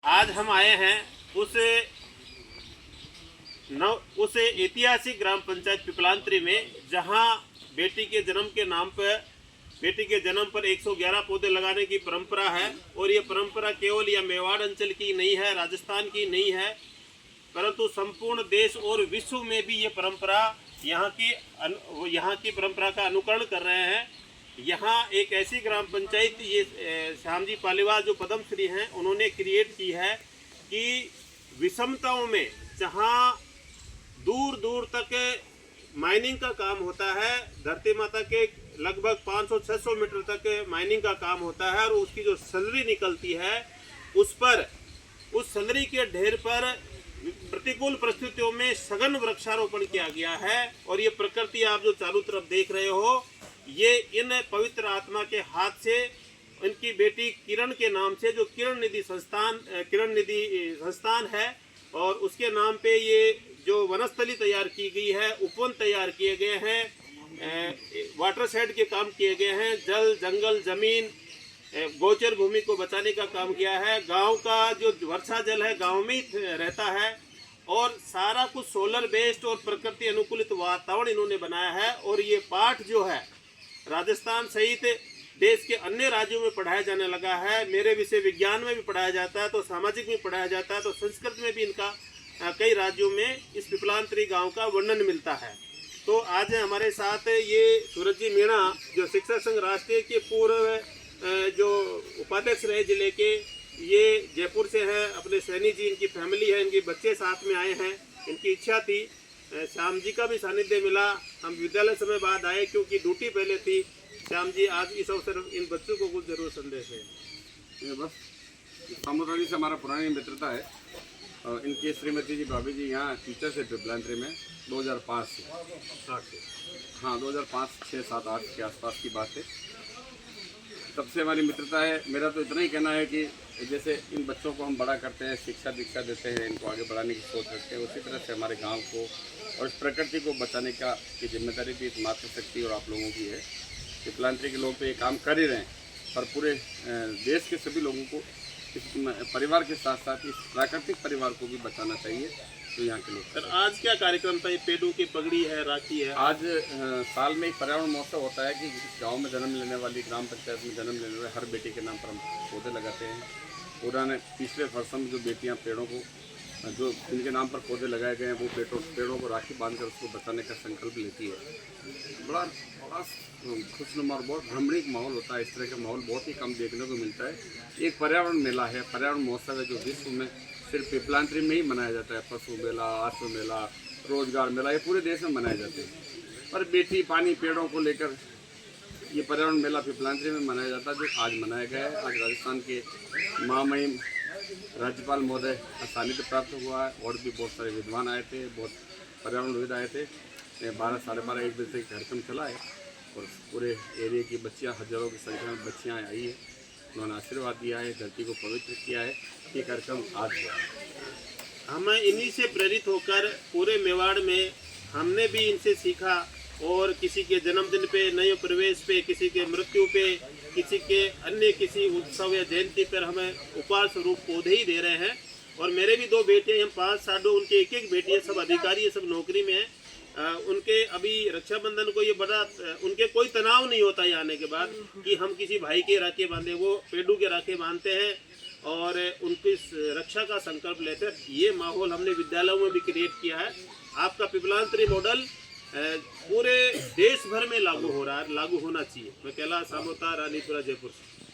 आज हम आए हैं उस ऐतिहासिक ग्राम पंचायत पिपलांत्री में, जहां बेटी के जन्म पर 111 पौधे लगाने की परंपरा है। और ये परंपरा केवल यह मेवाड़ अंचल की नहीं है, राजस्थान की नहीं है, परंतु संपूर्ण देश और विश्व में भी ये परंपरा यहाँ की परंपरा का अनुकरण कर रहे हैं। यहाँ एक ऐसी ग्राम पंचायत ये श्याम जी पालीवाल जो पद्मश्री हैं उन्होंने क्रिएट की है कि विषमताओं में, जहाँ दूर दूर तक माइनिंग का काम होता है, धरती माता के लगभग 500-600 मीटर तक माइनिंग का काम होता है, और उसकी जो सैलरी निकलती है उस सैलरी के ढेर पर प्रतिकूल परिस्थितियों में सघन वृक्षारोपण किया गया है। और ये प्रकृति आप जो चारों तरफ देख रहे हो, ये इन पवित्र आत्मा के हाथ से, इनकी बेटी किरण के नाम से, जो किरण निधि संस्थान है, और उसके नाम पे ये जो वनस्थली तैयार की गई है, उपवन तैयार किए गए हैं, वाटर शेड के काम किए गए हैं, जल जंगल जमीन गोचर भूमि को बचाने का काम किया है। गांव का जो वर्षा जल है गांव में ही रहता है, और सारा कुछ सोलर बेस्ड और प्रकृति अनुकूलित वातावरण इन्होंने बनाया है। और ये पाठ जो है राजस्थान सहित देश के अन्य राज्यों में पढ़ाया जाने लगा है। मेरे विषय विज्ञान में भी पढ़ाया जाता है, तो सामाजिक में पढ़ाया जाता है, तो संस्कृत में भी इनका कई राज्यों में इस पिपलांत्री गांव का वर्णन मिलता है। तो आज हमारे साथ ये सूरज जी मीणा, जो शिक्षक संघ राष्ट्रीय के पूर्व जो उपाध्यक्ष रहे जिले के, ये जयपुर से है, अपने सैनी जी इनकी फैमिली है, इनके बच्चे साथ में आए हैं। इनकी इच्छा थी, श्याम जी का भी सानिध्य मिला, हम विद्यालय समय बाद आए क्योंकि ड्यूटी पहले थी। श्याम जी, आज इस अवसर इन बच्चों को कुछ जरूर संदेश है। बस सामुदायिक से हमारा पुरानी मित्रता है। इनकी श्रीमती जी भाभी जी यहाँ टीचर से पिपलांत्री में 2005 से, हाँ 2005, 6, 7, 8 के आसपास की बात है। तब से हमारी मित्रता है। मेरा तो इतना ही कहना है कि जैसे इन बच्चों को हम बड़ा करते हैं, शिक्षा दीक्षा देते हैं, इनको आगे बढ़ाने की सोच रखते हैं, उसी तरह से हमारे गांव को और इस प्रकृति को बचाने की जिम्मेदारी भी इस मातृशक्ति और आप लोगों की है। पिपलांत्री के लोग तो ये काम कर ही रहे हैं, पर पूरे देश के सभी लोगों को इस परिवार के साथ साथ इस प्राकृतिक परिवार को भी बचाना चाहिए। तो यहाँ के लोग सर, आज क्या कार्यक्रम था? ये पेड़ों की पगड़ी है, राखी है। आज साल में एक पर्यावरण महोत्सव होता है कि जिस गांव में जन्म लेने वाली, ग्राम पंचायत में जन्म लेने वाले हर बेटी के नाम पर हम पौधे लगाते हैं। पुराने पिछले वर्षों में जो बेटियां पेड़ों को, जो जिनके नाम पर पौधे लगाए गए हैं, वो पेड़ों को राखी बांधकर उसको बचाने का संकल्प लेती है। बड़ा खुशनुमा और बहुत भ्रमणिक माहौल होता है। इस तरह का माहौल बहुत ही कम देखने को मिलता है। एक पर्यावरण मेला है, पर्यावरण महोत्सव है, जो विश्व में सिर्फ पिपलांत्री में ही मनाया जाता है। पशु मेला, आश्व मेला, रोजगार मेला, ये पूरे देश में मनाए जाते हैं। पर बेटी पानी पेड़ों को लेकर ये पर्यावरण मेला पिपलांत्री में मनाया जाता है, जो आज मनाया गया है। आज राजस्थान के महामहिम राज्यपाल महोदय का सानिध्य प्राप्त हुआ है, और भी बहुत सारे विद्वान आए थे, बहुत पर्यावरणविद आए थे। 12, 12:30, 1 बजे तक कार्यक्रम चला है, और पूरे एरिया की बच्चियाँ, हजारों की संख्या में बच्चियाँ आई है। उन्होंने आशीर्वाद दिया है, धरती को पवित्र किया है। ये कार्यक्रम आज हुआ है। हम इन्हीं से प्रेरित होकर पूरे मेवाड़ में हमने भी इनसे सीखा, और किसी के जन्मदिन पे, नए प्रवेश पे, किसी के मृत्यु पे, किसी के अन्य किसी उत्सव या जयंती पर हमें उपहार स्वरूप पौधे ही दे रहे हैं। और मेरे भी 2 बेटे हैं, 5 साढ़े, उनके एक बेटी है, सब अधिकारी है, सब नौकरी में है। उनके अभी रक्षाबंधन को ये बड़ा, उनके कोई तनाव नहीं होता है आने के बाद कि हम किसी भाई के राखे बांधे। वो पेड़ों के राखे बांधते हैं और उनकी रक्षा का संकल्प लेते हैं। ये माहौल हमने विद्यालयों में भी क्रिएट किया है। आपका पिपलांत्री मॉडल पूरे देश भर में लागू हो रहा है, लागू होना चाहिए। मैं कैलाश सामोता, रानीपुरा, जयपुर से।